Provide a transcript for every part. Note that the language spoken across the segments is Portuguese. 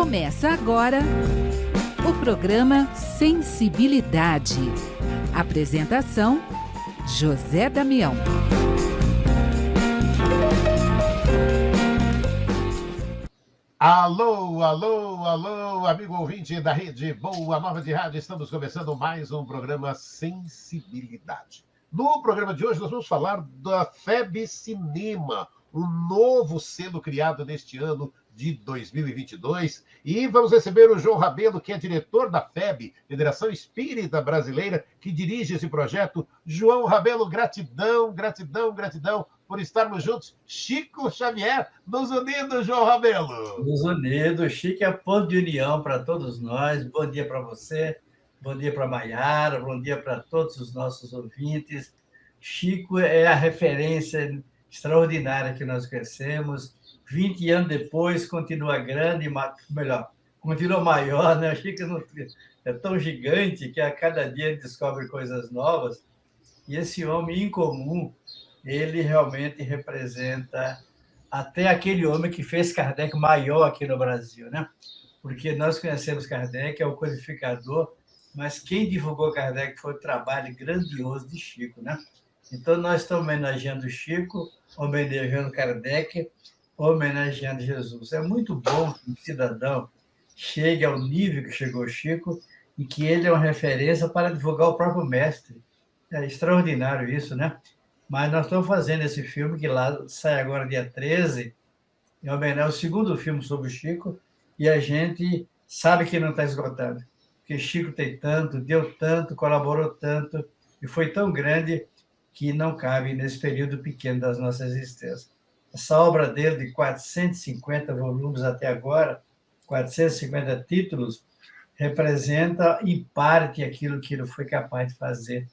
Começa agora o programa Sensibilidade. Apresentação: José Damião. Alô, alô, alô, amigo ouvinte da Rede Boa Nova de Rádio. Estamos começando mais um programa Sensibilidade. No programa de hoje nós vamos falar da FEB Cinema, um novo selo criado neste ano de 2022. E vamos receber o João Rabelo, que é diretor da FEB, Federação Espírita Brasileira, que dirige esse projeto. João Rabelo, gratidão, gratidão, gratidão por estarmos juntos. Chico Xavier, nos unindo, João Rabelo. Nos unidos, Chico é ponto de união para todos nós. Bom dia para você, bom dia para a Maiara, bom dia para todos os nossos ouvintes. Chico é a referência extraordinária que nós conhecemos. 20 anos depois, continua grande, melhor, continua maior, né? O Chico é tão gigante que a cada dia ele descobre coisas novas. E esse homem incomum, ele realmente representa até aquele homem que fez Kardec maior aqui no Brasil, né? Porque nós conhecemos Kardec, é o codificador, mas quem divulgou Kardec foi o trabalho grandioso de Chico, né? Então, nós estamos homenageando o Chico, homenageando Kardec, homenageando Jesus. É muito bom que um cidadão chegue ao nível que chegou o Chico e que ele é uma referência para divulgar o próprio mestre. É extraordinário isso, né? Mas nós estamos fazendo esse filme, que lá sai agora dia 13, em homenagem ao segundo filme sobre o Chico, e a gente sabe que não está esgotado, porque Chico tem tanto, deu tanto, colaborou tanto, e foi tão grande que não cabe nesse período pequeno das nossas existências. Essa obra dele, de 450 volumes até agora, 450 títulos, representa, em parte, aquilo que ele foi capaz de fazer.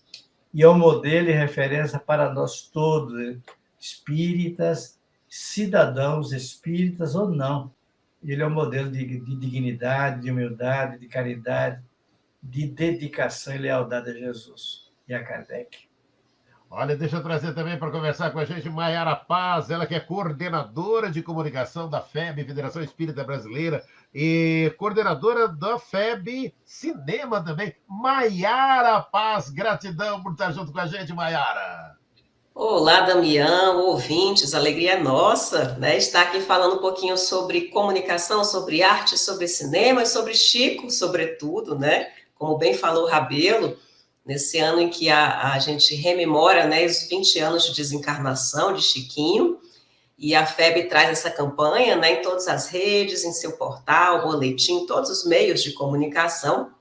E é um modelo e referência para nós todos, espíritas, cidadãos espíritas ou não. Ele é um modelo de dignidade, de humildade, de caridade, de dedicação e lealdade a Jesus e a Kardec. Olha, deixa eu trazer também para conversar com a gente Maiara Paz, ela que é coordenadora de comunicação da FEB, Federação Espírita Brasileira, e coordenadora da FEB Cinema também. Maiara Paz, gratidão por estar junto com a gente, Maiara. Olá, Damião, ouvintes, alegria é nossa, né? Estar aqui falando um pouquinho sobre comunicação, sobre arte, sobre cinema e sobre Chico, sobretudo, né? Como bem falou o Rabelo, nesse ano em que a gente rememora, né, os 20 anos de desencarnação de Chiquinho, e a FEB traz essa campanha, né, em todas as redes, em seu portal, boletim, todos os meios de comunicação,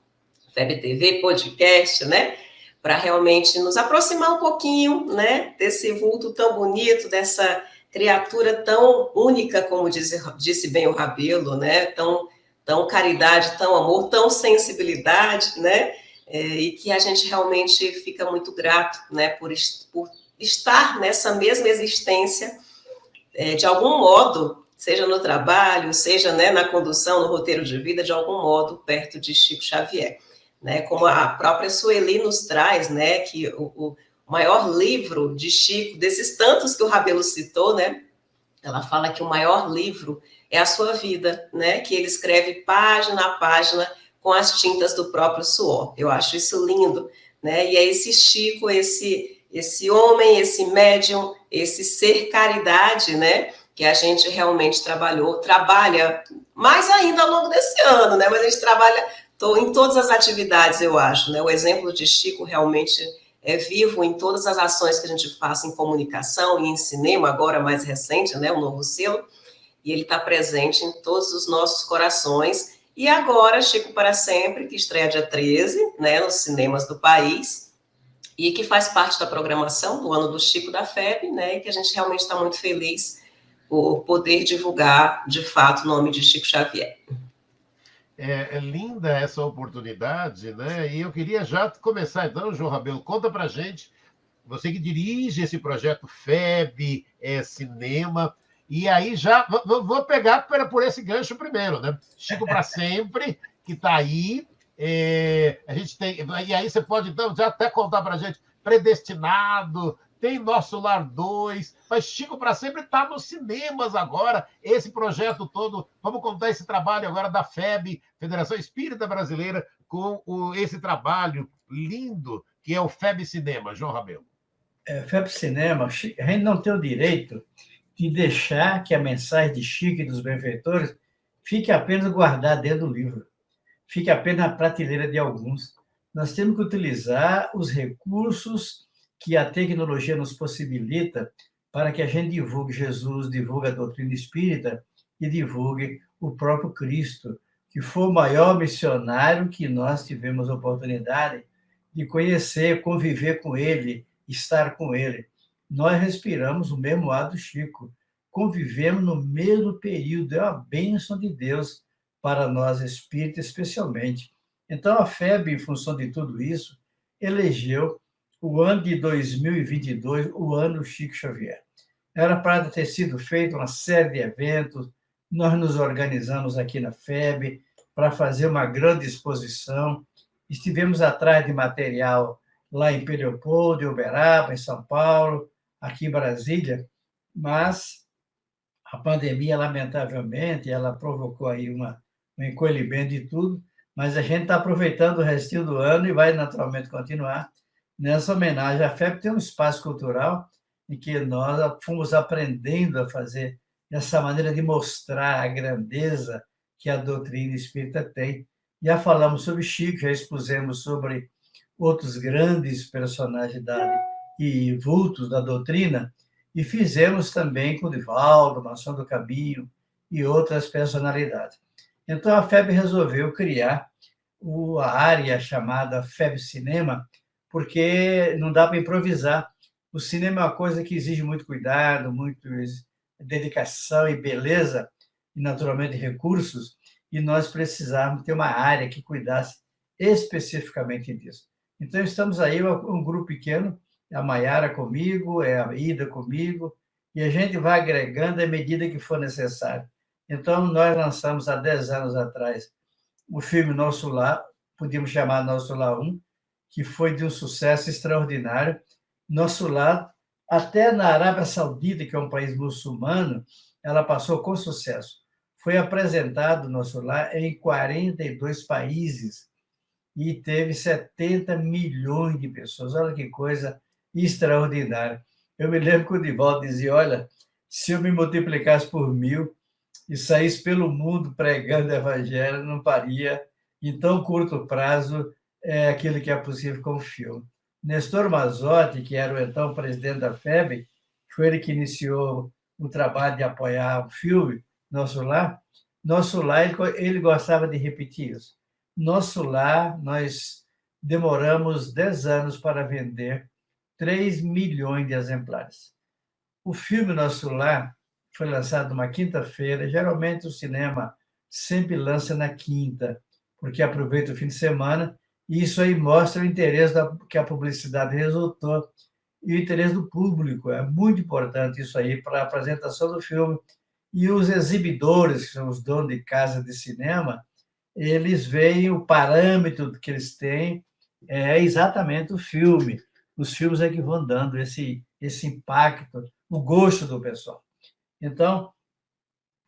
FEB TV, podcast, né, para realmente nos aproximar um pouquinho, né, desse vulto tão bonito, dessa criatura tão única, como disse bem o Rabelo, né, tão caridade, tão amor, tão sensibilidade, né, e que a gente realmente fica muito grato, né, por estar nessa mesma existência, de algum modo, seja no trabalho, seja, né, na condução, no roteiro de vida, de algum modo, perto de Chico Xavier. Né, como a própria Sueli nos traz, né, que o maior livro de Chico, desses tantos que o Rabelo citou, né, ela fala que o maior livro é a sua vida, né, que ele escreve página a página, com as tintas do próprio suor. Eu acho isso lindo, né? E é esse Chico, esse homem, esse médium, esse ser caridade, né? Que a gente realmente trabalha mais ainda ao longo desse ano, né? Mas a gente trabalha em todas as atividades, eu acho, né? O exemplo de Chico realmente é vivo em todas as ações que a gente faz em comunicação e em cinema, agora mais recente, né? O novo selo, e ele está presente em todos os nossos corações. E agora, Chico para Sempre, que estreia dia 13, né, nos cinemas do país, e que faz parte da programação do ano do Chico da FEB, né, e que a gente realmente está muito feliz por poder divulgar, de fato, o nome de Chico Xavier. É linda essa oportunidade, né? E eu queria já começar, então, João Rabelo, conta pra gente, você que dirige esse projeto FEB, Cinema. E aí já vou pegar por esse gancho primeiro, né? Chico para Sempre, que está aí. A gente tem. E aí você pode, então, já até contar para a gente, Predestinado, tem Nosso Lar 2, mas Chico para Sempre está nos cinemas agora, esse projeto todo. Vamos contar esse trabalho agora da FEB, Federação Espírita Brasileira, com esse trabalho lindo que é o FEB Cinema, João Rabelo. FEB Cinema, a gente não tem o direito de deixar que a mensagem de Chico e dos benfeitores fique apenas guardada dentro do livro, fique apenas na prateleira de alguns. Nós temos que utilizar os recursos que a tecnologia nos possibilita para que a gente divulgue Jesus, divulgue a doutrina espírita e divulgue o próprio Cristo, que foi o maior missionário que nós tivemos a oportunidade de conhecer, conviver com ele, estar com ele. Nós respiramos o mesmo ar do Chico, convivemos no mesmo período, é uma bênção de Deus para nós espíritas, especialmente. Então, a FEB, em função de tudo isso, elegeu o ano de 2022, o ano Chico Xavier. Era para ter sido feita uma série de eventos, nós nos organizamos aqui na FEB para fazer uma grande exposição, estivemos atrás de material lá em Pedro Leopoldo, em Uberaba, em São Paulo, aqui em Brasília, mas a pandemia, lamentavelmente, ela provocou aí um encolhimento de tudo, mas a gente está aproveitando o restinho do ano e vai naturalmente continuar. Nessa homenagem, a FEB tem um espaço cultural em que nós fomos aprendendo a fazer essa maneira de mostrar a grandeza que a doutrina espírita tem. Já falamos sobre Chico, já expusemos sobre outros grandes personagens e vultos da doutrina, e fizemos também com Divaldo, Maçom do Caminho e outras personalidades. Então, a FEB resolveu criar a área chamada FEB Cinema, porque não dá para improvisar. O cinema é uma coisa que exige muito cuidado, muita dedicação e beleza, e, naturalmente, recursos, e nós precisávamos ter uma área que cuidasse especificamente disso. Então, estamos aí, um grupo pequeno, a Maiara comigo, a Ida comigo, e a gente vai agregando à medida que for necessário. Então, nós lançamos há 10 anos atrás o filme Nosso Lar, podíamos chamar Nosso Lar 1, que foi de um sucesso extraordinário. Nosso Lar, até na Arábia Saudita, que é um país muçulmano, ela passou com sucesso. Foi apresentado Nosso Lar em 42 países e teve 70 milhões de pessoas. Olha que coisa extraordinária. Eu me lembro que o Divaldo dizia, olha, se eu me multiplicasse por 1000 e saísse pelo mundo pregando o evangelho, não faria em tão curto prazo aquilo que é possível com o filme. Nestor Mazzotti, que era o então presidente da FEB, foi ele que iniciou o trabalho de apoiar o filme Nosso Lar. Nosso Lar, ele gostava de repetir isso. Nosso Lar, nós demoramos 10 anos para vender 3 milhões de exemplares. O filme Nosso Lar foi lançado numa quinta-feira. Geralmente o cinema sempre lança na quinta, porque aproveita o fim de semana, e isso aí mostra o interesse que a publicidade resultou e o interesse do público. É muito importante isso aí para a apresentação do filme. E os exibidores, que são os donos de casa de cinema, eles veem o parâmetro que eles têm, é exatamente o filme. Os filmes é que vão dando esse impacto, o gosto do pessoal. Então,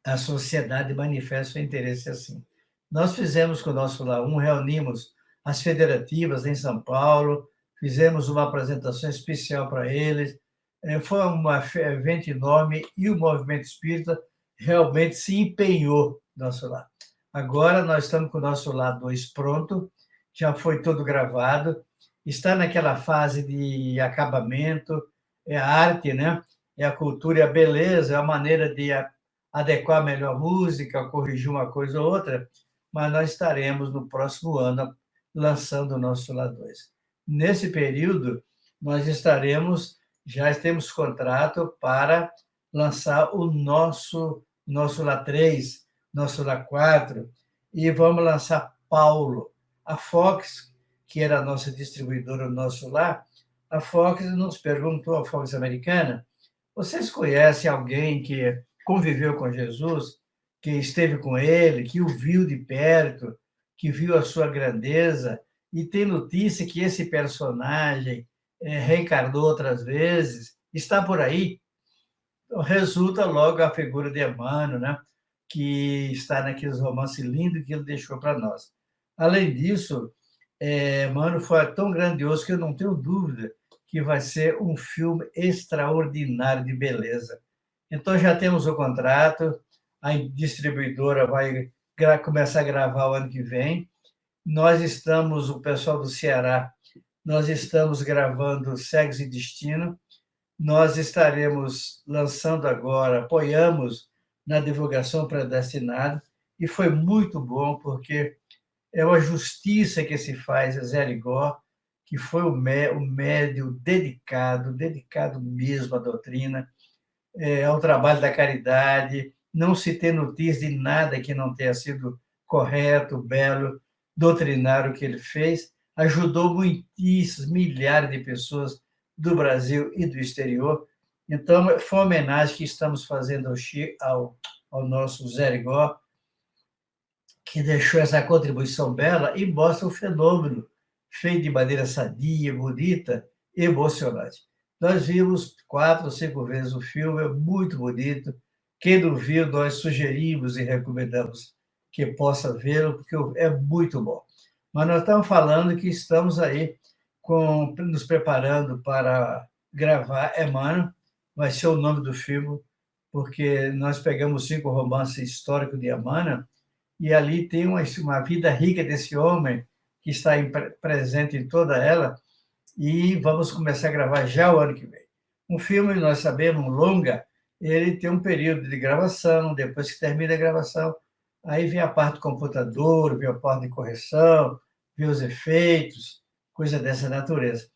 a sociedade manifesta o interesse assim. Nós fizemos com o Nosso Lar 1, reunimos as federativas em São Paulo, fizemos uma apresentação especial para eles, foi um evento enorme e o movimento espírita realmente se empenhou no Nosso Lar. Agora nós estamos com o Nosso Lar 2 pronto, já foi todo gravado, está naquela fase de acabamento, é a arte, né? É a cultura e a beleza, é a maneira de adequar melhor a música, corrigir uma coisa ou outra, mas nós estaremos no próximo ano lançando o Nosso Lar 2. Nesse período, nós já temos contrato para lançar o Nosso Lar 3, Nosso Lar 4, e vamos lançar Paulo. A Fox, que era a nossa distribuidora do Nosso Lar, a Fox nos perguntou, a Fox americana, vocês conhecem alguém que conviveu com Jesus, que esteve com ele, que o viu de perto, que viu a sua grandeza, e tem notícia que esse personagem reencarnou outras vezes, está por aí. Então, resulta logo a figura de Emmanuel, né? Que está naqueles romances lindos que ele deixou para nós. Além disso, Emmanuel foi tão grandioso que eu não tenho dúvida que vai ser um filme extraordinário de beleza. Então, já temos o contrato, a distribuidora vai começar a gravar o ano que vem. Nós estamos, o pessoal do Ceará, nós estamos gravando Sexo e Destino. Nós estaremos lançando agora, apoiamos na divulgação Predestinado, e foi muito bom, porque é uma justiça que se faz a Zé Ligó, que foi o médium dedicado mesmo à doutrina, ao trabalho da caridade, não se tem notícia de nada que não tenha sido correto, belo, doutrinário que ele fez, ajudou muitíssimos, milhares de pessoas do Brasil e do exterior. Então, foi uma homenagem que estamos fazendo ao nosso Zé Ligó, que deixou essa contribuição bela e mostra o fenômeno feito de maneira sadia, bonita, emocionante. Nós vimos 4 ou 5 vezes o filme, é muito bonito. Quem não viu, nós sugerimos e recomendamos que possa vê-lo, porque é muito bom. Mas nós estamos falando que estamos aí nos preparando para gravar Emmanuel, vai ser o nome do filme, porque nós pegamos 5 romances históricos de Emmanuel, e ali tem uma vida rica desse homem, que está presente em toda ela, e vamos começar a gravar já o ano que vem. Um filme, nós sabemos, um longa, ele tem um período de gravação, depois que termina a gravação, aí vem a parte do computador, vem a parte de correção, vem os efeitos, coisa dessa natureza.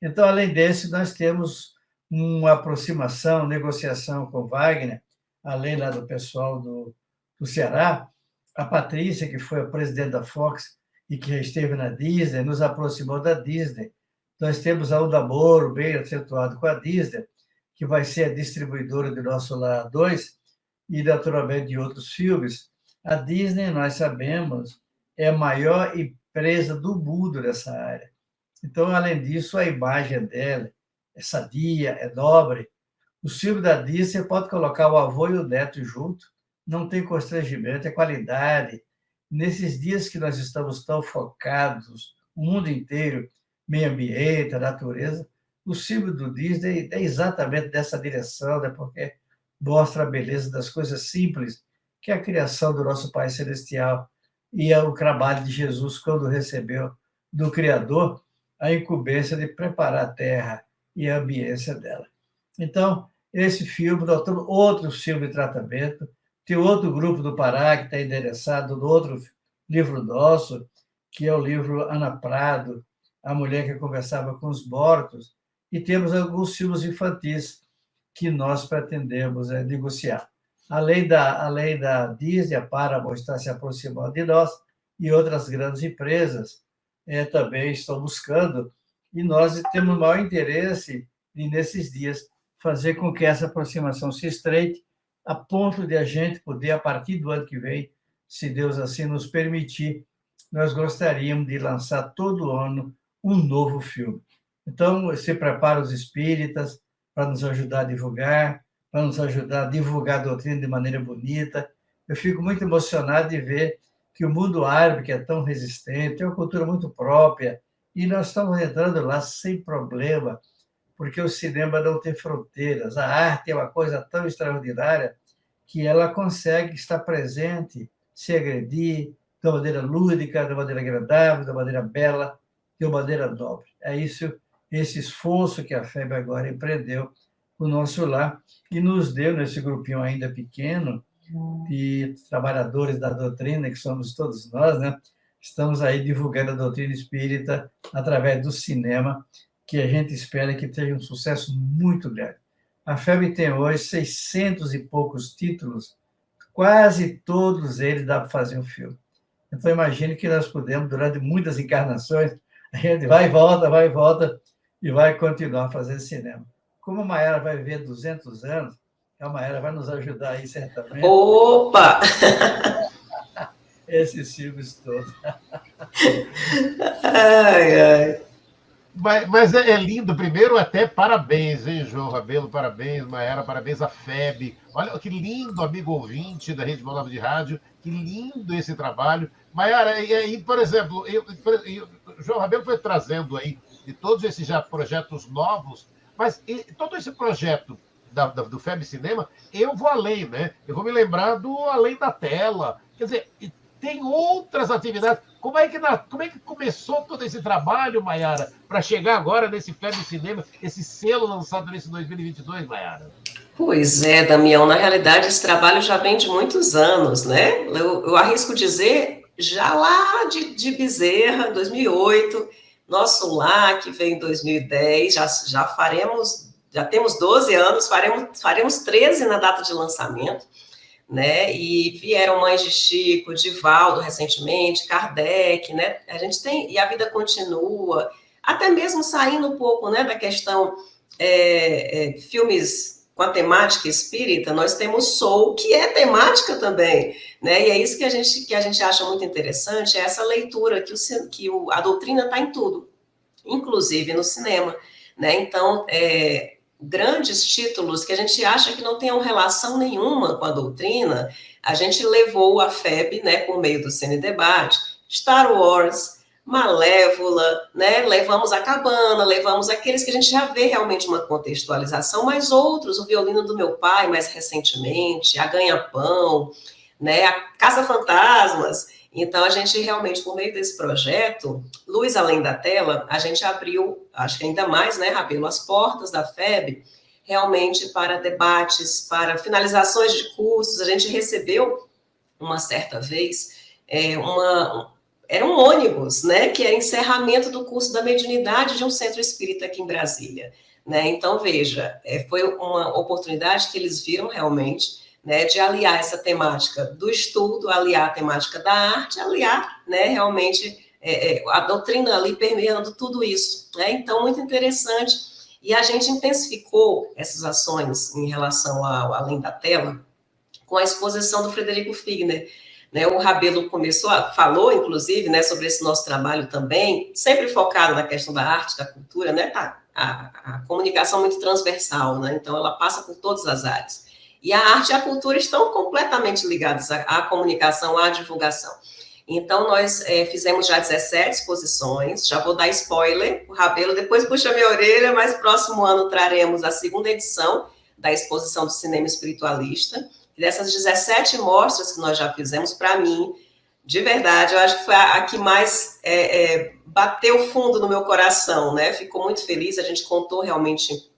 Então, além desse, nós temos uma aproximação, negociação com Wagner, além lá do pessoal do Ceará. A Patrícia, que foi a presidente da Fox e que já esteve na Disney, nos aproximou da Disney. Nós temos a Onda Moro, bem acentuado com a Disney, que vai ser a distribuidora do Nosso Lar 2 e, naturalmente, de outros filmes. A Disney, nós sabemos, é a maior empresa do mundo nessa área. Então, além disso, a imagem dela é sadia, é nobre. O filme da Disney, você pode colocar o avô e o neto junto, não tem constrangimento, é qualidade. Nesses dias que nós estamos tão focados, o mundo inteiro, meio ambiente, a natureza, o filme do Disney é exatamente dessa direção, né? Porque mostra a beleza das coisas simples, que é a criação do nosso Pai Celestial e o trabalho de Jesus quando recebeu do Criador a incumbência de preparar a terra e a ambiência dela. Então, esse filme, nós temos outro filme de tratamento, tem outro grupo do Pará que está endereçado no outro livro nosso, que é o livro Ana Prado, a mulher que conversava com os mortos, e temos alguns filmes infantis que nós pretendemos negociar. Além da Disney, a Paramount está se aproximando de nós, e outras grandes empresas também estão buscando, e nós temos o maior interesse em, nesses dias, fazer com que essa aproximação se estreite, a ponto de a gente poder, a partir do ano que vem, se Deus assim nos permitir, nós gostaríamos de lançar todo ano um novo filme. Então, se prepara os espíritas para nos ajudar a divulgar, para nos ajudar a divulgar a doutrina de maneira bonita. Eu fico muito emocionado de ver que o mundo árabe, que é tão resistente, é uma cultura muito própria, e nós estamos entrando lá sem problema, porque o cinema não tem fronteiras. A arte é uma coisa tão extraordinária que ela consegue estar presente, se agredir de uma maneira lúdica, de uma maneira agradável, de uma maneira bela, de uma maneira nobre. É isso, esse esforço que a FEB agora empreendeu no Nosso Lar e nos deu, nesse grupinho ainda pequeno, de trabalhadores da doutrina, que somos todos nós, né? Estamos aí divulgando a doutrina espírita através do cinema, que a gente espera que tenha um sucesso muito grande. A FEB tem hoje 600 e poucos títulos, quase todos eles dá para fazer um filme. Então, imagine que nós podemos, durante muitas encarnações, a gente vai e volta, e vai continuar fazendo cinema. Como a Maiara vai viver 200 anos, a Maiara vai nos ajudar aí, certamente. Opa! Esses filmes todos. Ai, ai. Mas é lindo. Primeiro, até parabéns, hein, João Rabelo? Parabéns, Maera, parabéns à FEB. Olha que lindo, amigo ouvinte da Rede Nova de Rádio. Que lindo esse trabalho. Maera, e aí, por exemplo, João Rabelo foi trazendo aí de todos esses já projetos novos, mas todo esse projeto do FEB Cinema, eu vou além, né? Eu vou me lembrar do Além da Tela. Quer dizer, tem outras atividades. Como é que começou todo esse trabalho, Maiara, para chegar agora nesse FEB Cinema, esse selo lançado nesse 2022, Maiara? Pois é, Damião, na realidade esse trabalho já vem de muitos anos, né? Eu arrisco dizer, já lá de Bezerra, 2008, nosso lar, que veio em 2010, já temos 12 anos, faremos 13 na data de lançamento, né? E vieram Mães de Chico, Divaldo recentemente, Kardec, né? A gente tem, e a vida continua, até mesmo saindo um pouco, né, da questão filmes com a temática espírita, nós temos Soul, que é temática também, né? E é isso que a gente acha muito interessante, é essa leitura a doutrina está em tudo, inclusive no cinema, né? Então, grandes títulos que a gente acha que não tenham relação nenhuma com a doutrina, a gente levou a FEB, né, por meio do Cine Debate, Star Wars, Malévola, né, levamos a Cabana, levamos aqueles que a gente já vê realmente uma contextualização, mas outros, o Violino do Meu Pai, mais recentemente, a Ganha-Pão, né, a Caça Fantasmas. Então, a gente realmente, por meio desse projeto, Luz Além da Tela, a gente abriu, acho que ainda mais, né, Rabelo, as portas da FEB, realmente para debates, para finalizações de cursos. A gente recebeu, uma certa vez, era um ônibus, né, que era encerramento do curso da mediunidade de um centro espírita aqui em Brasília, né? Então, veja, foi uma oportunidade que eles viram realmente, né, de aliar essa temática do estudo, aliar a temática da arte, aliar, né, realmente a doutrina ali permeando tudo isso, né? Então, muito interessante. E a gente intensificou essas ações em relação ao Além da Tela com a exposição do Frederico Figner, né? O Rabelo falou, inclusive, né, sobre esse nosso trabalho também, sempre focado na questão da arte, da cultura, né? A comunicação muito transversal, né? Então, ela passa por todas as áreas. E a arte e a cultura estão completamente ligadas à comunicação, à divulgação. Então, nós fizemos já 17 exposições, já vou dar spoiler, o Rabelo depois puxa minha orelha, mas próximo ano traremos a segunda edição da exposição do cinema espiritualista. E dessas 17 mostras que nós já fizemos, para mim, de verdade, eu acho que foi a que mais bateu fundo no meu coração, né? Ficou muito feliz, a gente contou realmente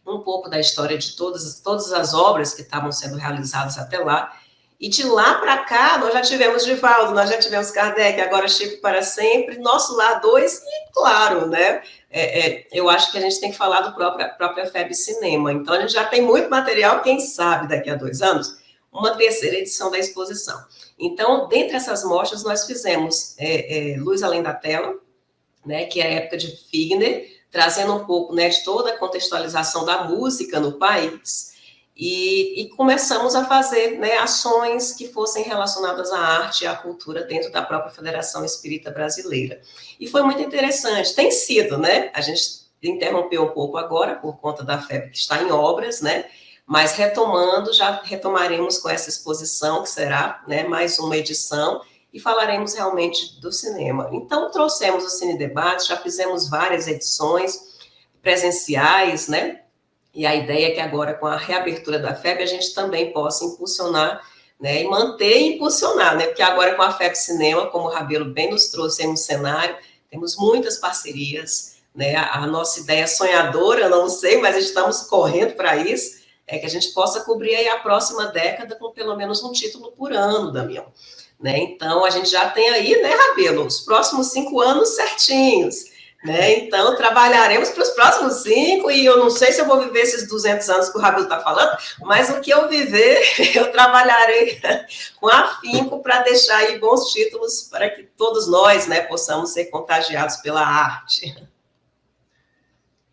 um pouco da história de todas as obras que estavam sendo realizadas até lá. E de lá para cá, nós já tivemos Divaldo, nós já tivemos Kardec, agora Chico para sempre, Nosso Lar 2, e claro, né? Eu acho que a gente tem que falar do própria FEB Cinema. Então, a gente já tem muito material, quem sabe daqui a 2 anos, uma terceira edição da exposição. Então, dentre essas mostras, nós fizemos Luz Além da Tela, né, que é a época de Figner, trazendo um pouco, né, de toda a contextualização da música no país, e começamos a fazer, né, ações que fossem relacionadas à arte e à cultura dentro da própria Federação Espírita Brasileira. E foi muito interessante, tem sido, né, a gente interrompeu um pouco agora, por conta da FEB que está em obras, né, mas retomando, já retomaremos com essa exposição, que será, né, mais uma edição, e falaremos realmente do cinema. Então, trouxemos o Cine Debate, já fizemos várias edições presenciais, né? E a ideia é que agora, com a reabertura da FEB, a gente também possa impulsionar, né? E manter e impulsionar, né? Porque agora, com a FEB Cinema, como o Rabelo bem nos trouxe aí no cenário, temos muitas parcerias, né? A nossa ideia sonhadora, não sei, mas estamos correndo para isso, é que a gente possa cobrir aí a próxima década com pelo menos um título por ano, Damião. Né? Então, a gente já tem aí, né, Rabelo, os próximos 5 anos certinhos, né? Então, trabalharemos para os próximos 5, e eu não sei se eu vou viver esses 200 anos que o Rabelo está falando, mas o que eu viver, eu trabalharei com afinco para deixar aí bons títulos para que todos nós, né, possamos ser contagiados pela arte.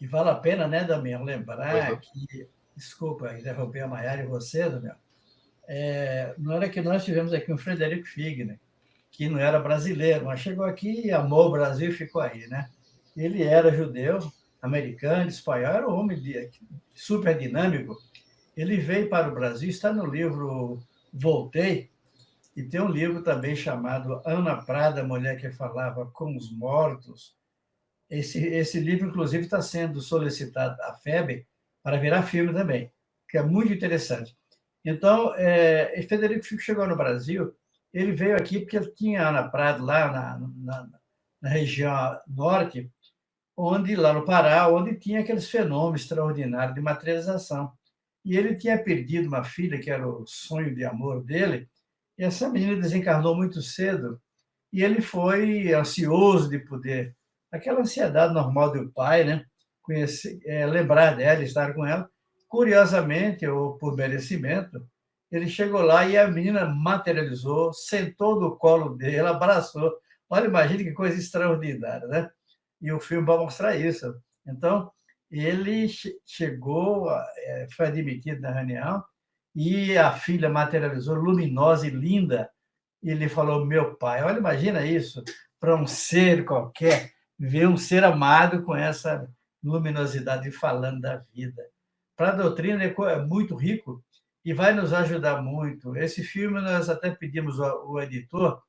E vale a pena, né, Damião, lembrar que, desculpa interromper a Maiara e você, Damião, não era que nós tivemos aqui um Frederico Figner, que não era brasileiro, mas chegou aqui, amou o Brasil e ficou aí, né? Ele era judeu, americano, espanhol, era um homem super dinâmico. Ele veio para o Brasil, está no livro Voltei, e tem um livro também chamado Ana Prada, Mulher que Falava com os Mortos. Esse livro, inclusive, está sendo solicitado à FEB para virar filme também, que é muito interessante. Então, Frederico Chico chegou no Brasil, ele veio aqui porque ele tinha Ana Prada lá na região norte, lá no Pará, onde tinha aqueles fenômenos extraordinários de materialização. E ele tinha perdido uma filha, que era o sonho de amor dele, e essa menina desencarnou muito cedo, e ele foi ansioso de poder, aquela ansiedade normal do pai, né? Lembrar dela, estar com ela. Curiosamente, ou por merecimento, ele chegou lá e a menina materializou, sentou no colo dele, abraçou. Olha, imagina que coisa extraordinária, né? E o filme vai mostrar isso. Então, ele chegou, foi admitido na reunião, e a filha materializou, luminosa e linda. E ele falou, meu pai, olha, imagina isso, para um ser qualquer, ver um ser amado com essa luminosidade falando da vida. Para a doutrina é muito rico e vai nos ajudar muito. Esse filme, nós até pedimos ao editor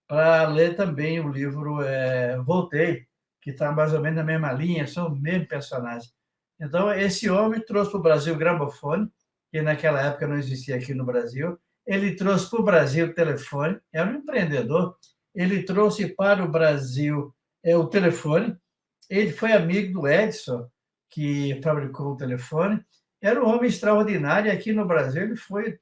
para ler também o livro Voltei, que está mais ou menos na mesma linha, são os mesmos personagens. Então, esse homem trouxe para o Brasil o gramofone, que naquela época não existia aqui no Brasil. Ele trouxe para o Brasil o telefone, era um empreendedor. Ele trouxe para o Brasil o telefone. Ele foi amigo do Edison, que fabricou o telefone. Era um homem extraordinário. Aqui no Brasil, ele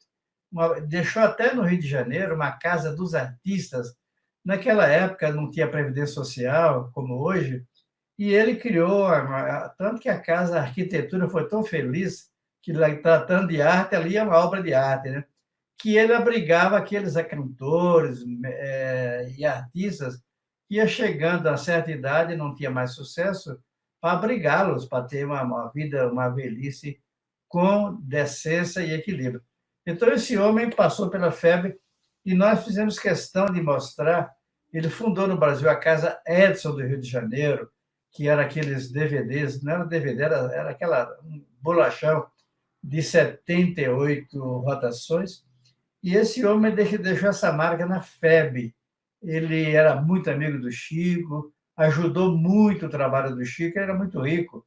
deixou até no Rio de Janeiro uma casa dos artistas. Naquela época, não tinha previdência social, como hoje, e ele criou, tanto que a arquitetura foi tão feliz, que tratando de arte, ali é uma obra de arte, né? Que ele abrigava aqueles cantores e artistas que ia chegando a certa idade e não tinha mais sucesso, para abrigá-los, para ter uma vida, uma velhice com decência e equilíbrio. Então, esse homem passou pela FEB e nós fizemos questão de mostrar. Ele fundou no Brasil a Casa Edison do Rio de Janeiro, que era aqueles DVDs, não era DVD, era aquela bolachão de 78 rotações. E esse homem deixou essa marca na FEB. Ele era muito amigo do Chico, ajudou muito o trabalho do Chico, ele era muito rico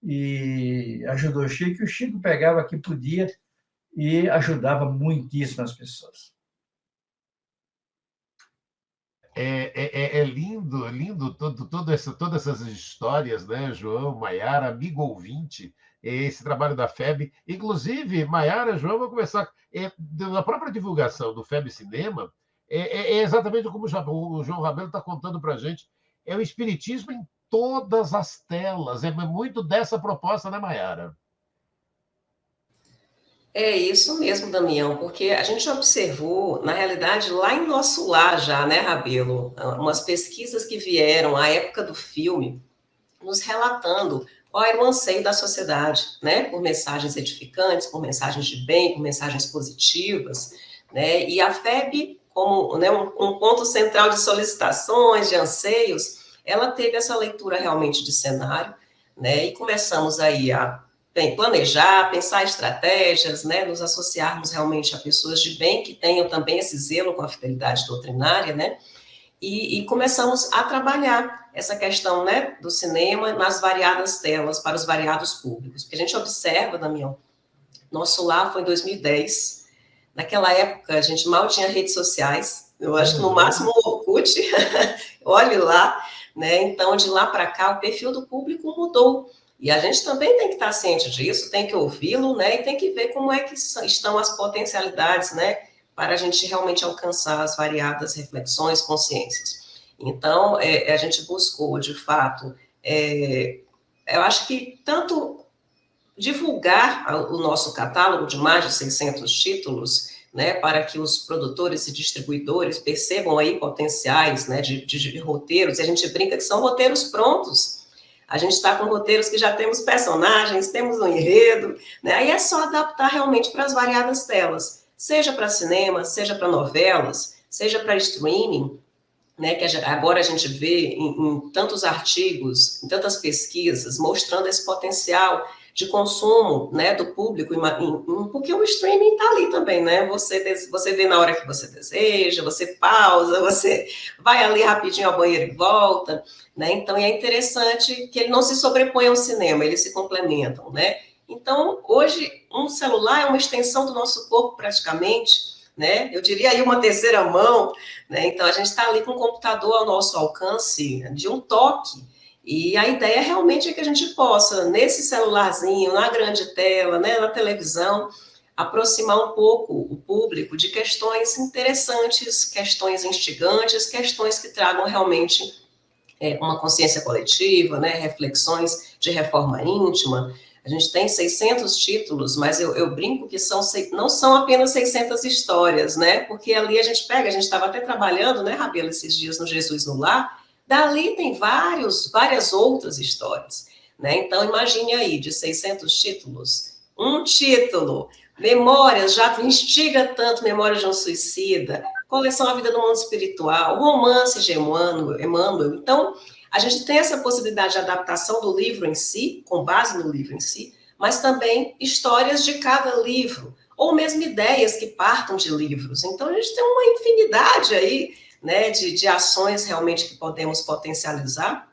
e ajudou o Chico, e o Chico pegava o que podia e ajudava muitíssimas pessoas. É lindo, lindo todas essas histórias, né, João, Maiara, amigo ouvinte, esse trabalho da FEB. Inclusive, Maiara, João, vou começar na própria divulgação do FEB Cinema, exatamente como o João Rabelo está contando para a gente, é o espiritismo em todas as telas, é muito dessa proposta, né, Maiara? É isso mesmo, Damião, porque a gente observou, na realidade, lá em nosso lar já, né, Rabelo, umas pesquisas que vieram à época do filme, nos relatando qual era o anseio da sociedade, né, por mensagens edificantes, por mensagens de bem, por mensagens positivas, né, e a FEB, como, né, um ponto central de solicitações, de anseios, ela teve essa leitura realmente de cenário, né, e começamos aí a planejar, pensar estratégias, né, nos associarmos realmente a pessoas de bem que tenham também esse zelo com a fidelidade doutrinária, né, e começamos a trabalhar essa questão, né, do cinema nas variadas telas para os variados públicos, porque a gente observa, Damião, nosso lar foi em 2010, naquela época a gente mal tinha redes sociais, eu acho que no máximo o Orkut, olhe lá, né, então de lá para cá o perfil do público mudou. E a gente também tem que estar ciente disso, tem que ouvi-lo, né? E tem que ver como é que estão as potencialidades, né? Para a gente realmente alcançar as variadas reflexões, consciências. Então, a gente buscou, de fato, eu acho que tanto divulgar o nosso catálogo de mais de 600 títulos, né? Para que os produtores e distribuidores percebam aí potenciais, né? De roteiros, e a gente brinca que são roteiros prontos. A gente está com roteiros que já temos personagens, temos um enredo, né? Aí é só adaptar realmente para as variadas telas, seja para cinema, seja para novelas, seja para streaming, né, que agora a gente vê em tantos artigos, em tantas pesquisas, mostrando esse potencial de consumo, né, do público, porque o streaming está ali também, né? Você vê na hora que você deseja, você pausa, você vai ali rapidinho ao banheiro e volta, né? Então, é interessante que ele não se sobrepõe ao cinema, eles se complementam, né? Então, hoje, um celular é uma extensão do nosso corpo praticamente, né? Eu diria aí uma terceira mão, né? Então, a gente está ali com o computador ao nosso alcance de um toque. E a ideia realmente é que a gente possa, nesse celularzinho, na grande tela, né, na televisão, aproximar um pouco o público de questões interessantes, questões instigantes, questões que tragam realmente uma consciência coletiva, né, reflexões de reforma íntima. A gente tem 600 títulos, mas eu brinco que não são apenas 600 histórias, né, porque ali a gente estava até trabalhando, né, Rabelo, esses dias no Jesus no Lar. Dali tem várias outras histórias, né? Então, imagine aí, de 600 títulos, um título, Memórias, já instiga tanto, Memórias de um Suicida, Coleção A Vida no Mundo Espiritual, Romance de Emmanuel. Então, a gente tem essa possibilidade de adaptação do livro em si, com base no livro em si, mas também histórias de cada livro, ou mesmo ideias que partam de livros. Então, a gente tem uma infinidade aí, né, de ações realmente que podemos potencializar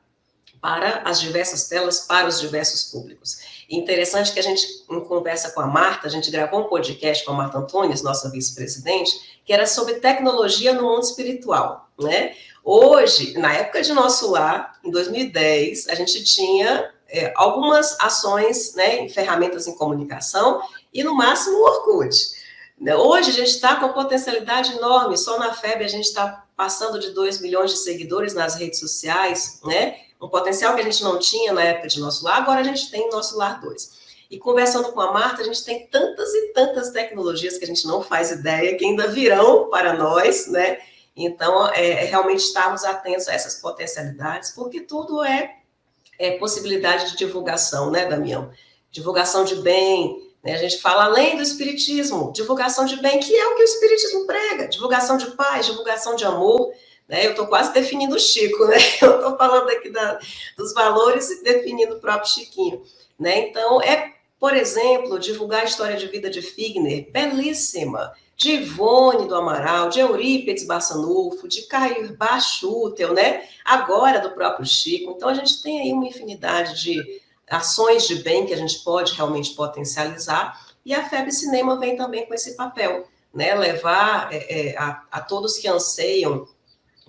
para as diversas telas, para os diversos públicos. E interessante que a gente, em conversa com a Marta, a gente gravou um podcast com a Marta Antunes, nossa vice-presidente, que era sobre tecnologia no mundo espiritual, né? Hoje, na época de Nosso Lar, em 2010, a gente tinha algumas ações, né, em ferramentas em comunicação e, no máximo, o Orkut. Hoje, a gente está com potencialidade enorme, só na FEB a gente está passando de 2 milhões de seguidores nas redes sociais, né? Um potencial que a gente não tinha na época de Nosso Lar, agora a gente tem Nosso Lar 2. E conversando com a Marta, a gente tem tantas e tantas tecnologias que a gente não faz ideia, que ainda virão para nós, né? Então, realmente estarmos atentos a essas potencialidades, porque tudo é possibilidade de divulgação, né, Damião? Divulgação de bem, né? A gente fala além do espiritismo, divulgação de bem, que é o que o espiritismo prega, divulgação de paz, divulgação de amor, né? Eu estou quase definindo o Chico, né? Eu estou falando aqui dos valores e definindo o próprio Chiquinho, né? Então, por exemplo, divulgar a história de vida de Figner, belíssima, de Ivone do Amaral, de Eurípides Bassanufo, de Caio Bachutel, né? Agora do próprio Chico. Então, a gente tem aí uma infinidade de ações de bem que a gente pode realmente potencializar, e a FEB Cinema vem também com esse papel, né? Levar a todos que anseiam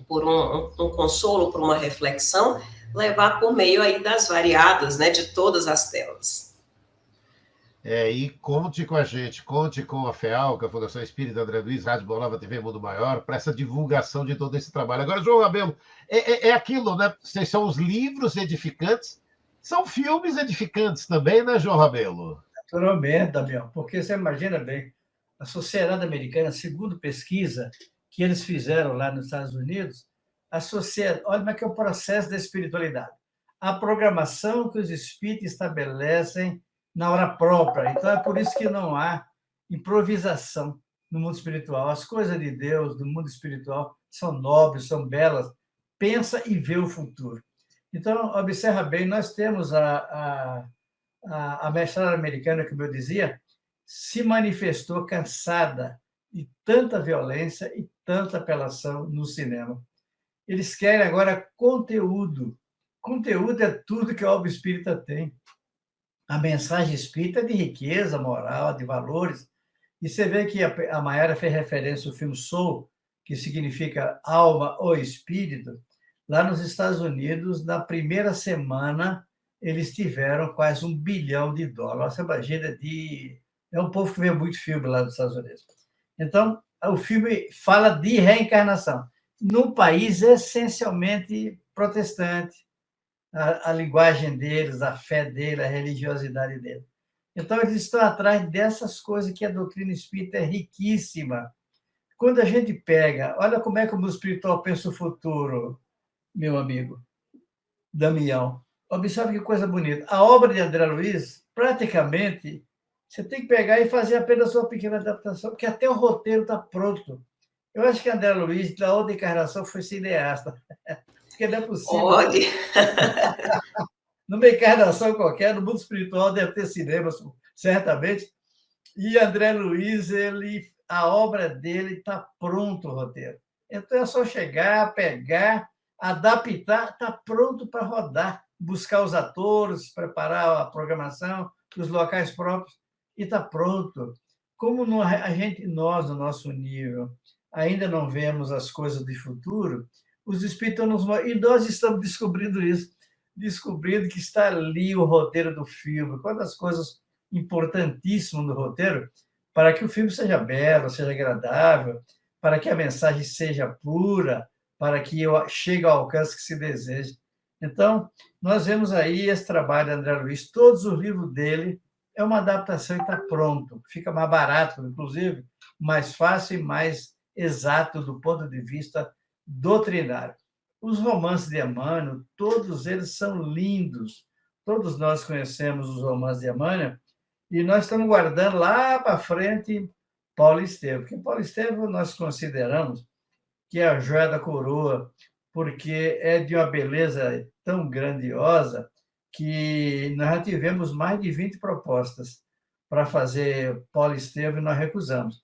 por um consolo, por uma reflexão, levar por meio aí das variadas, né, de todas as telas. E conte com a gente, conte com a FEAL, que é a Fundação Espírita André Luiz, Rádio Boa Nova, TV Mundo Maior, para essa divulgação de todo esse trabalho. Agora, João Rabelo, é aquilo, né? São os livros edificantes, são filmes edificantes também, né, João Rabelo? Naturalmente, Damião, porque você imagina bem, a sociedade americana, segundo pesquisa que eles fizeram lá nos Estados Unidos, olha como é que é o processo da espiritualidade. A programação que os espíritos estabelecem na hora própria. Então, é por isso que não há improvisação no mundo espiritual. As coisas de Deus, do mundo espiritual, são nobres, são belas. Pensa e vê o futuro. Então, observa bem, nós temos a mestrada americana, como eu dizia, se manifestou cansada de tanta violência e tanta apelação no cinema. Eles querem agora conteúdo. Conteúdo é tudo que a obra espírita tem. A mensagem espírita é de riqueza moral, de valores. E você vê que a Mayara fez referência ao filme Soul, que significa alma ou espírito. Lá nos Estados Unidos, na primeira semana, eles tiveram quase $1 bilhão. Você imagina, é um povo que vê muito filme lá nos Estados Unidos. Então, o filme fala de reencarnação. Num país essencialmente protestante, a linguagem deles, a fé deles, a religiosidade deles. Então, eles estão atrás dessas coisas que a doutrina espírita é riquíssima. Quando a gente pega, olha como é que o mundo espiritual pensa o futuro, meu amigo Damião. Observe que coisa bonita. A obra de André Luiz, praticamente, você tem que pegar e fazer apenas uma pequena adaptação, porque até o roteiro está pronto. Eu acho que André Luiz, da outra encarnação, foi cineasta. Porque não é possível. Olha, Numa encarnação qualquer, no mundo espiritual, deve ter cinema, certamente. E André Luiz, a obra dele está pronto, o roteiro. Então é só chegar, pegar, adaptar, está pronto para rodar, buscar os atores, preparar a programação, os locais próprios, e está pronto. Como nós, no nosso nível, ainda não vemos as coisas do futuro, os espíritos nos mostram, e nós estamos descobrindo isso, descobrindo que está ali o roteiro do filme, uma das coisas importantíssimas do roteiro, para que o filme seja belo, seja agradável, para que a mensagem seja pura, para que chegue ao alcance que se deseja. Então, nós vemos aí esse trabalho de André Luiz, todos os livros dele, é uma adaptação e está pronto, fica mais barato, inclusive, mais fácil e mais exato do ponto de vista doutrinário. Os romances de Emmanuel, todos eles são lindos. Todos nós conhecemos os romances de Emmanuel e nós estamos guardando lá para frente Paulo Estevam. Porque Paulo Estevam nós consideramos que é a joia da coroa, porque é de uma beleza tão grandiosa que nós já tivemos mais de 20 propostas para fazer Paulo Estevam e nós recusamos,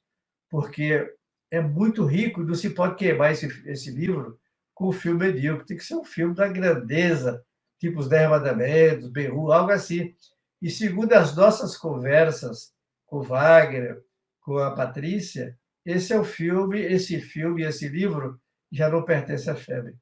porque é muito rico e não se pode queimar esse livro com o filme medíocre. Tem que ser um filme da grandeza, tipo Os 10 Mandamentos, Beru, algo assim. E segundo as nossas conversas com o Wagner, com a Patrícia, esse livro já não pertence à FEB.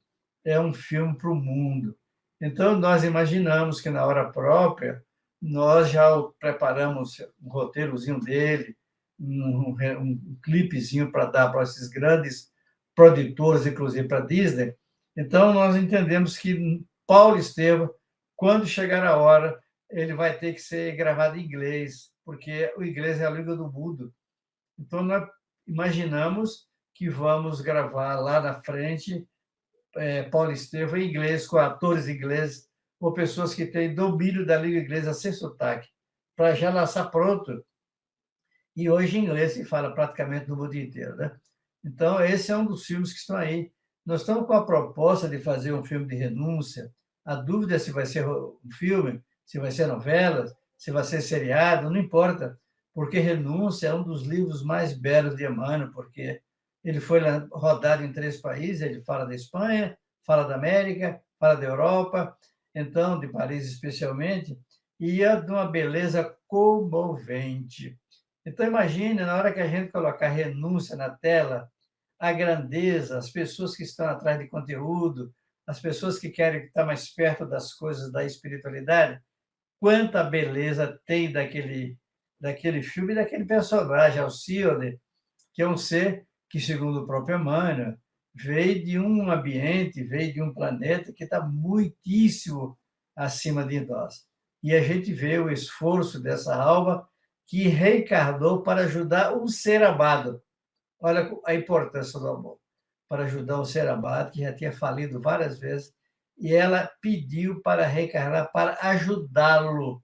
É um filme para o mundo. Então, nós imaginamos que, na hora própria, nós já preparamos um roteirozinho dele, um clipezinho para dar para esses grandes produtores, inclusive para a Disney. Então, nós entendemos que Paulo Estevam, quando chegar a hora, ele vai ter que ser gravado em inglês, porque o inglês é a língua do mundo. Então, nós imaginamos que vamos gravar lá na frente Paulo Estevam em inglês, com atores ingleses, ou pessoas que têm domínio da língua inglesa sem sotaque, para já lançar pronto. E hoje inglês se fala praticamente no mundo inteiro, né? Então, esse é um dos filmes que estão aí. Nós estamos com a proposta de fazer um filme de renúncia. A dúvida é se vai ser um filme, se vai ser novela, se vai ser seriado, não importa, porque Renúncia é um dos livros mais belos de Emmanuel, porque ele foi rodado em 3 países, ele fala da Espanha, fala da América, fala da Europa, então, de Paris especialmente, e é de uma beleza comovente. Então, imagine, na hora que a gente colocar Renúncia na tela, a grandeza, as pessoas que estão atrás de conteúdo, as pessoas que querem estar mais perto das coisas da espiritualidade, quanta beleza tem daquele filme e daquele personagem, Alcíone, que é um ser que, segundo o próprio Emmanuel, veio de um ambiente, veio de um planeta que está muitíssimo acima de nós. E a gente vê o esforço dessa alma que reencarnou para ajudar um ser amado. Olha a importância do amor. Para ajudar um ser amado que já tinha falido várias vezes, e ela pediu para reencarnar, para ajudá-lo.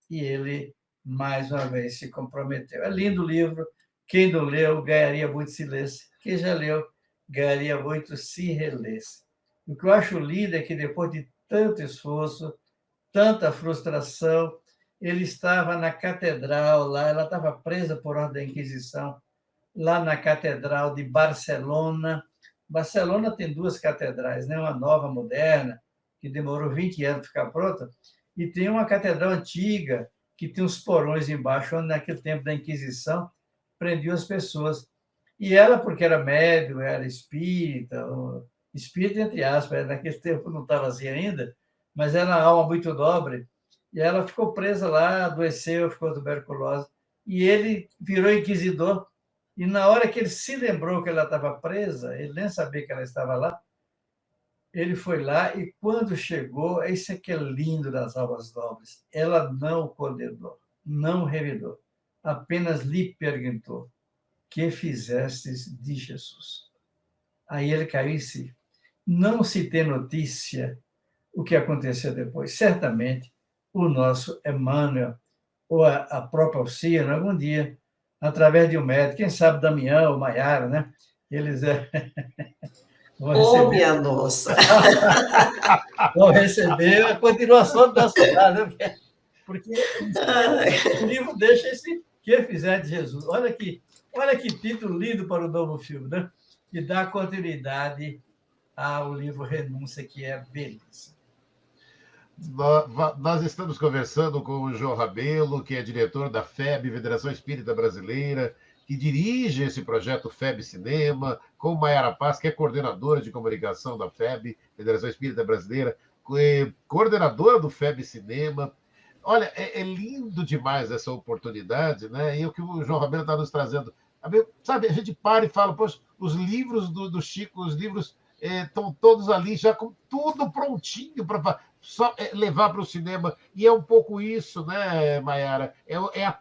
E ele, mais uma vez, se comprometeu. É lindo o livro. Quem não leu, ganharia muito se lesse. Quem já leu, ganharia muito se relesse. O que eu acho lindo é que, depois de tanto esforço, tanta frustração, ele estava na catedral lá, ela estava presa por ordem da Inquisição, lá na catedral de Barcelona. Barcelona tem 2 catedrais, né? Uma nova, moderna, que demorou 20 anos para ficar pronta, e tem uma catedral antiga, que tem uns porões embaixo, onde, naquele tempo da Inquisição, prendiam as pessoas. E ela, porque era médium, era espírita entre aspas, naquele tempo não estava assim ainda, mas era uma alma muito nobre, e ela ficou presa lá, adoeceu, ficou tuberculosa, e ele virou inquisidor, e na hora que ele se lembrou que ela estava presa, ele nem sabia que ela estava lá, ele foi lá e, quando chegou, isso é que é lindo das almas nobres, ela não o condenou, não o revidou, apenas lhe perguntou: que fizestes de Jesus? Aí ele caiu em si. Não se tem notícia o que aconteceu depois. Certamente, o nosso Emmanuel, ou a própria Alcíone, algum dia, através de um médico, quem sabe Damião ou Maiara, né? Eles Oh, minha nossa! vão receber a continuação da cidade, né? Porque o livro deixa esse que fizer de Jesus. Olha que título lindo para o novo filme, né? Que dá continuidade ao livro Renúncia, que é belíssimo. Nós estamos conversando com o João Rabelo, que é diretor da FEB, Federação Espírita Brasileira, que dirige esse projeto FEB Cinema, com Maiara Paz, que é coordenadora de comunicação da FEB, Federação Espírita Brasileira, coordenadora do FEB Cinema. Olha, é lindo demais essa oportunidade, né? E o que o João Rabelo está nos trazendo. Sabe, a gente para e fala, poxa, os livros do Chico, os livros estão todos ali, já com tudo prontinho para só levar para o cinema. E é um pouco isso, né, Maiara? É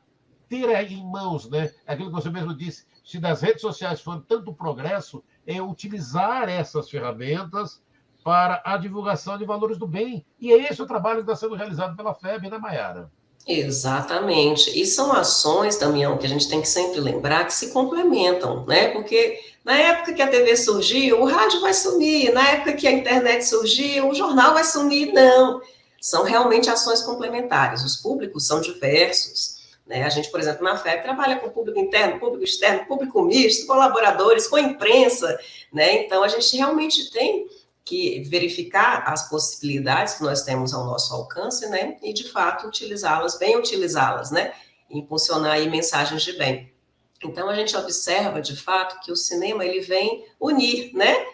ter em mãos, né? Aquilo que você mesmo disse, se das redes sociais for tanto progresso, é utilizar essas ferramentas para a divulgação de valores do bem. E é esse o trabalho que está sendo realizado pela FEB, né, Maiara? Exatamente. E são ações, Damião, que a gente tem que sempre lembrar que se complementam, né? Porque na época que a TV surgiu, o rádio vai sumir. Na época que a internet surgiu, o jornal vai sumir. Não. São realmente ações complementares. Os públicos são diversos, né? A gente, por exemplo, na FEB trabalha com público interno, público externo, público misto, colaboradores, com imprensa, né? Então, a gente realmente tem que verificar as possibilidades que nós temos ao nosso alcance, né, e de fato utilizá-las, bem utilizá-las, né, impulsionar aí mensagens de bem. Então a gente observa de fato que o cinema ele vem unir, né,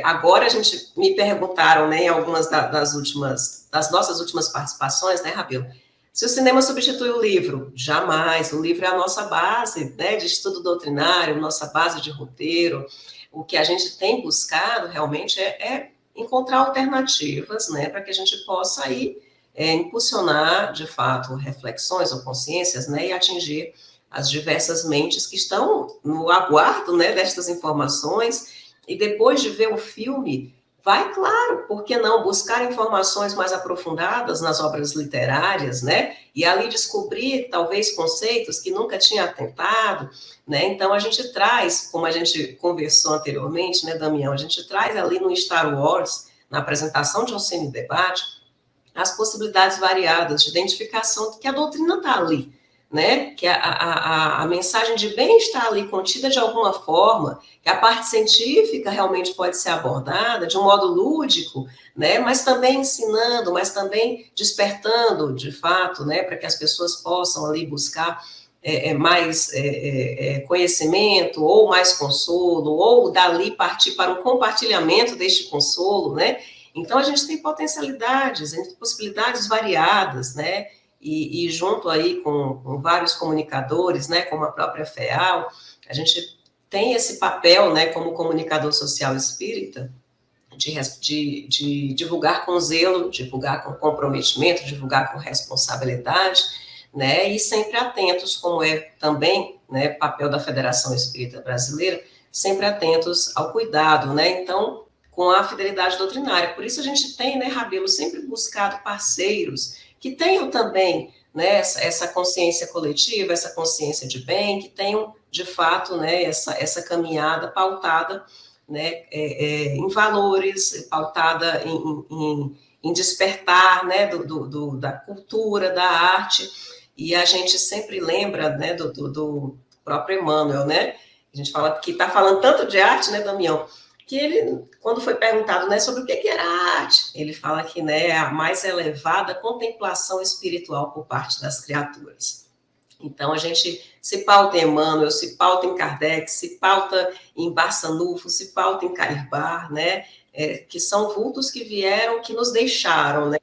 agora a gente me perguntaram, né, em algumas das nossas últimas participações, né, Rabelo, se o cinema substitui o livro, jamais, o livro é a nossa base, né, de estudo doutrinário, nossa base de roteiro. O que a gente tem buscado realmente é encontrar alternativas, né, para que a gente possa aí impulsionar, de fato, reflexões ou consciências, né, e atingir as diversas mentes que estão no aguardo, né, destas informações, e depois de ver o filme, vai, claro, por que não buscar informações mais aprofundadas nas obras literárias, né, e ali descobrir, talvez, conceitos que nunca tinha atentado, né, então a gente traz, como a gente conversou anteriormente, né, Damião, a gente traz ali no Star Wars, na apresentação de um cine-debate, as possibilidades variadas de identificação de que a doutrina está ali, né, que a mensagem de bem está ali contida de alguma forma, que a parte científica realmente pode ser abordada de um modo lúdico, né, mas também ensinando, mas também despertando, de fato, né, para que as pessoas possam ali buscar mais conhecimento, ou mais consolo, ou dali partir para um compartilhamento deste consolo, né, então a gente tem potencialidades, possibilidades variadas, né, e junto aí com vários comunicadores, né, como a própria FEAL, a gente tem esse papel, né, como comunicador social espírita, de divulgar com zelo, divulgar com comprometimento, divulgar com responsabilidade, né, e sempre atentos, como é também, né, papel da Federação Espírita Brasileira, sempre atentos ao cuidado, né, então, com a fidelidade doutrinária. Por isso a gente tem, né, Rabelo, sempre buscado parceiros que tenham também, né, essa consciência coletiva, essa consciência de bem, que tenham, de fato, né, essa caminhada pautada, né, em valores, pautada em despertar, né, da cultura, da arte, e a gente sempre lembra, né, do próprio Emmanuel, né, a gente fala que está falando tanto de arte, né, Damião, que ele, quando foi perguntado, né, sobre o que era a arte, ele fala que, né, é a mais elevada contemplação espiritual por parte das criaturas. Então, a gente se pauta em Emmanuel, se pauta em Kardec, se pauta em Barçanufo, se pauta em Cairbar, né, que são vultos que vieram, que nos deixaram, né,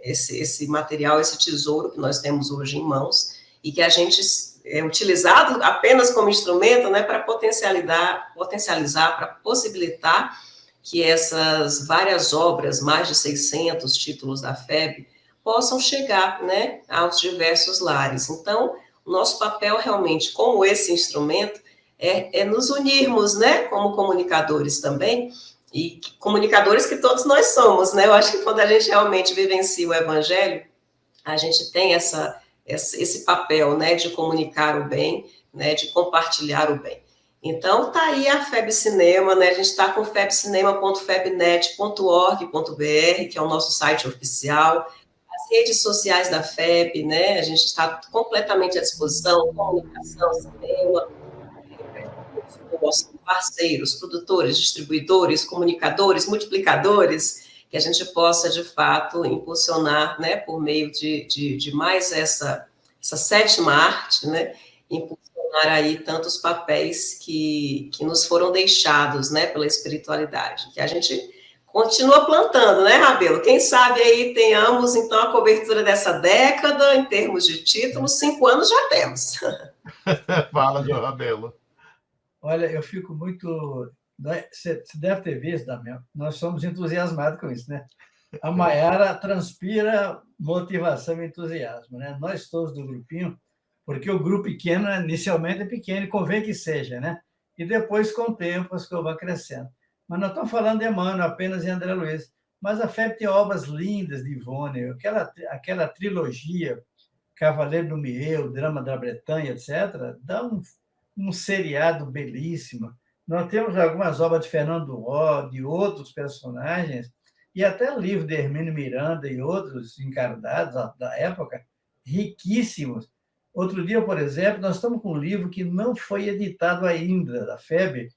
esse material, esse tesouro que nós temos hoje em mãos, e que a gente é utilizado apenas como instrumento, né, para potencializar, para possibilitar que essas várias obras, mais de 600 títulos da FEB, possam chegar, né, aos diversos lares. Então, o nosso papel realmente, como esse instrumento, é nos unirmos, né, como comunicadores também, e comunicadores que todos nós somos, né, eu acho que quando a gente realmente vivencia o Evangelho, a gente tem esse papel, né, de comunicar o bem, né, de compartilhar o bem. Então, tá aí a FEB Cinema, né? A gente está com febcinema.febnet.org.br, que é o nosso site oficial, as redes sociais da FEB, né? A gente está completamente à disposição, comunicação, cinema, parceiros, produtores, distribuidores, comunicadores, multiplicadores, que a gente possa, de fato, impulsionar, né, por meio de mais essa sétima arte, né, impulsionar aí tantos papéis que nos foram deixados, né, pela espiritualidade, que a gente continua plantando, né, Rabelo? Quem sabe aí tenhamos, então, a cobertura dessa década, em termos de títulos, 5 anos já temos. Fala, João Rabelo. Olha, eu fico muito... Você deve ter visto, Damião, nós somos entusiasmados com isso, né? A Maiara transpira motivação e entusiasmo, né? Nós todos do grupinho, porque o grupo pequeno, inicialmente é pequeno, convém que seja, né? E depois, com o tempo, as coisas vão crescendo. Mas não estamos falando de Emmanuel apenas em André Luiz, mas a FEB tem obras lindas de Ivone, aquela trilogia, Cavaleiro do Miel, Drama da Bretanha, etc., dá um seriado belíssimo. Nós temos algumas obras de Fernando Ó, de outros personagens, e até livro de Hermínio Miranda e outros encarnados da época, riquíssimos. Outro dia, por exemplo, nós estamos com um livro que não foi editado ainda, da FEB,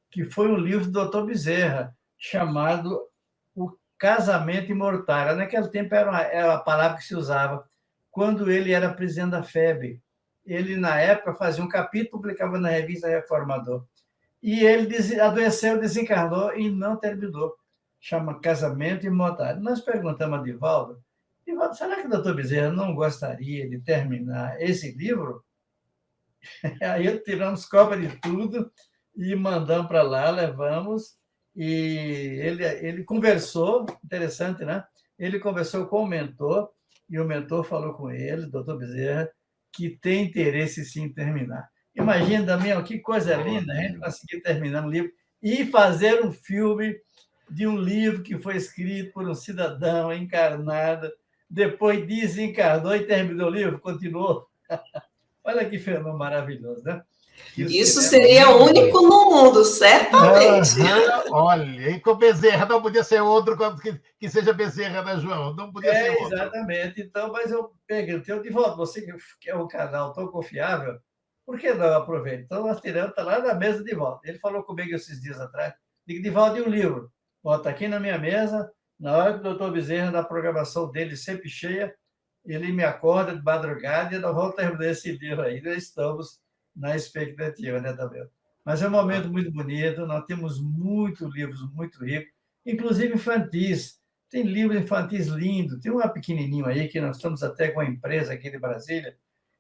que foi um livro do Dr. Bezerra, chamado O Casamento Imortal. Naquele tempo era a palavra que se usava, quando ele era presidente da FEB. Ele, na época, fazia um capítulo, publicava na revista Reformador. E ele adoeceu, desencarnou e não terminou. Chama Casamento Imortal. Nós perguntamos a Divaldo, será que o doutor Bezerra não gostaria de terminar esse livro? Aí tiramos cópia de tudo e mandamos para lá, levamos, e ele conversou, interessante, né? Ele conversou com o mentor, e o mentor falou com ele, doutor Bezerra, que tem interesse sim em terminar. Imagina, Damião, que coisa linda a gente conseguir terminar um livro e fazer um filme de um livro que foi escrito por um cidadão encarnado, depois desencarnou e terminou o livro, continuou. Olha que fenômeno maravilhoso, né? Isso seria único no mundo, certamente. Olha, e com Bezerra, não podia ser outro que seja Bezerra, né, João? Não podia ser outro. Exatamente. Então, mas eu perguntei, de volta, você que é um canal tão confiável, por que não aproveita? Então, nós tiramos, está lá na mesa de volta. Ele falou comigo esses dias atrás, digo, de volta de um livro. Bota aqui na minha mesa, na hora que o doutor Bezerra, na programação dele sempre cheia, ele me acorda de madrugada e nós vamos terminar esse livro aí. Nós estamos na expectativa, né, Damião? Mas é um momento muito bonito, nós temos muitos livros muito ricos, inclusive infantis. Tem livros infantis lindos, tem um pequenininho aí, que nós estamos até com uma empresa aqui de Brasília,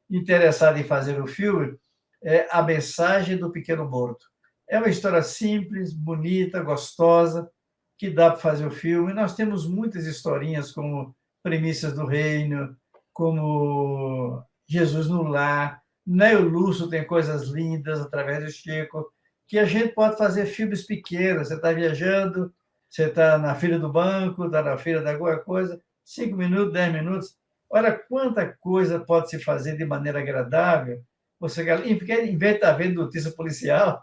interessada em fazer o filme, é A Mensagem do Pequeno Morto. É uma história simples, bonita, gostosa, que dá para fazer o filme. Nós temos muitas historinhas, como Premissas do Reino, como Jesus no Lar, Neo Lúcio tem coisas lindas, através do Chico, que a gente pode fazer filmes pequenos. Você está viajando, você está na fila do banco, está na fila de alguma coisa, 5 minutos, 10 minutos. Olha quanta coisa pode se fazer de maneira agradável. Você, em vez de estar vendo notícia policial,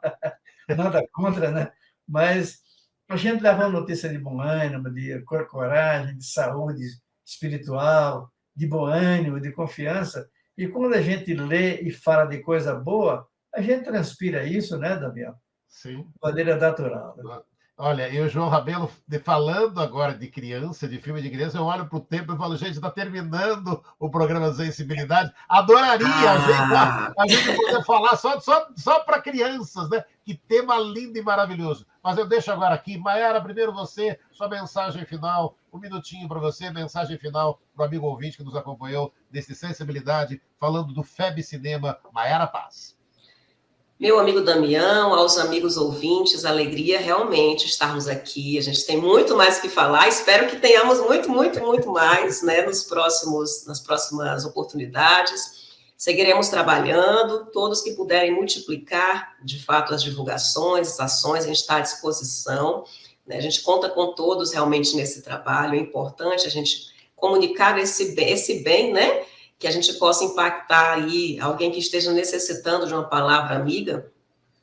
nada contra, né? Mas a gente leva uma notícia de bom ânimo, de coragem, de saúde espiritual, de bom ânimo, de confiança. E quando a gente lê e fala de coisa boa, a gente transpira isso, né, Damião? Sim. De maneira natural. Né? Olha, e o João Rabelo, falando agora de criança, de filme de criança, eu olho para o tempo e falo, gente, está terminando o programa Sensibilidade. Adoraria a gente poder falar só para crianças, né? Que tema lindo e maravilhoso. Mas eu deixo agora aqui. Maiara, primeiro você, sua mensagem final, um minutinho para você, mensagem final para o amigo ouvinte que nos acompanhou nesse Sensibilidade, falando do FEB Cinema. Maiara Paz. Meu amigo Damião, aos amigos ouvintes, alegria realmente estarmos aqui. A gente tem muito mais que falar. Espero que tenhamos muito, muito, muito mais, né, nas próximas oportunidades. Seguiremos trabalhando. Todos que puderem multiplicar, de fato, as divulgações, as ações, a gente está à disposição. Né? A gente conta com todos realmente nesse trabalho. É importante a gente comunicar esse bem, né? Que a gente possa impactar aí alguém que esteja necessitando de uma palavra amiga,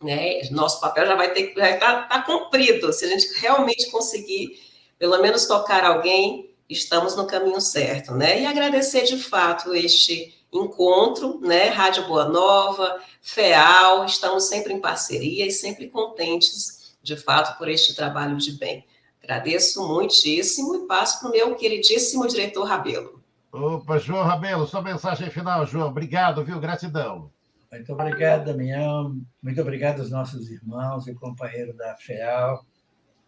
né? Nosso papel já vai tá cumprido. Se a gente realmente conseguir, pelo menos, tocar alguém, estamos no caminho certo, né? E agradecer, de fato, este encontro, né? Rádio Boa Nova, FEAL, estamos sempre em parceria e sempre contentes, de fato, por este trabalho de bem. Agradeço muitíssimo e passo para o meu queridíssimo diretor Rabelo. Opa, João Rabelo, sua mensagem final, João. Obrigado, viu? Gratidão. Muito obrigado, Damião. Muito obrigado aos nossos irmãos e companheiros da FEAL.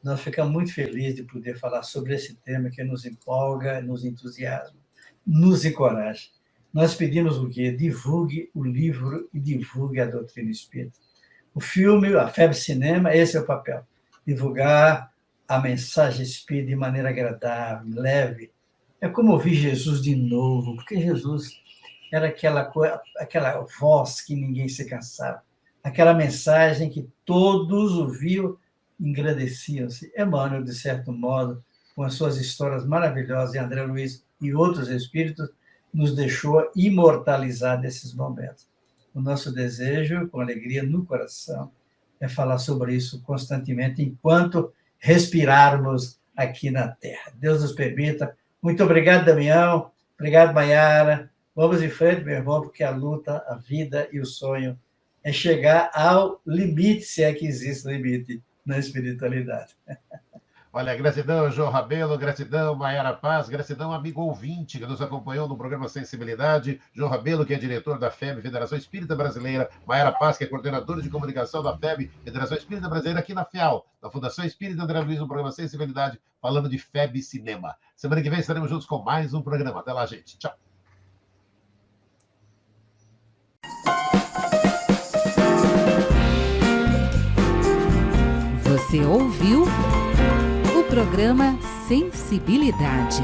Nós ficamos muito felizes de poder falar sobre esse tema que nos empolga, nos entusiasma, nos encoraja. Nós pedimos o quê? Divulgue o livro e divulgue a doutrina espírita. O filme, a FEB Cinema, esse é o papel. Divulgar a mensagem espírita de maneira agradável, leve. É como ouvir Jesus de novo, porque Jesus era aquela voz que ninguém se cansava, aquela mensagem que todos ouviam, engrandeciam-se. Emmanuel, de certo modo, com as suas histórias maravilhosas, e André Luiz e outros espíritos, nos deixou imortalizar desses momentos. O nosso desejo, com alegria no coração, é falar sobre isso constantemente, enquanto respirarmos aqui na Terra. Deus nos permita. Muito obrigado, Damião. Obrigado, Maiara. Vamos em frente, meu irmão, porque a luta, a vida e o sonho é chegar ao limite, se é que existe limite na espiritualidade. Olha, gratidão, João Rabelo, gratidão, Maiara Paz, gratidão, amigo ouvinte que nos acompanhou no programa Sensibilidade, João Rabelo, que é diretor da FEB, Federação Espírita Brasileira, Maiara Paz, que é coordenadora de comunicação da FEB, Federação Espírita Brasileira, aqui na FEAL, da Fundação Espírita André Luiz, no programa Sensibilidade, falando de FEB Cinema. Semana que vem estaremos juntos com mais um programa. Até lá, gente. Tchau. Você ouviu o programa Sensibilidade.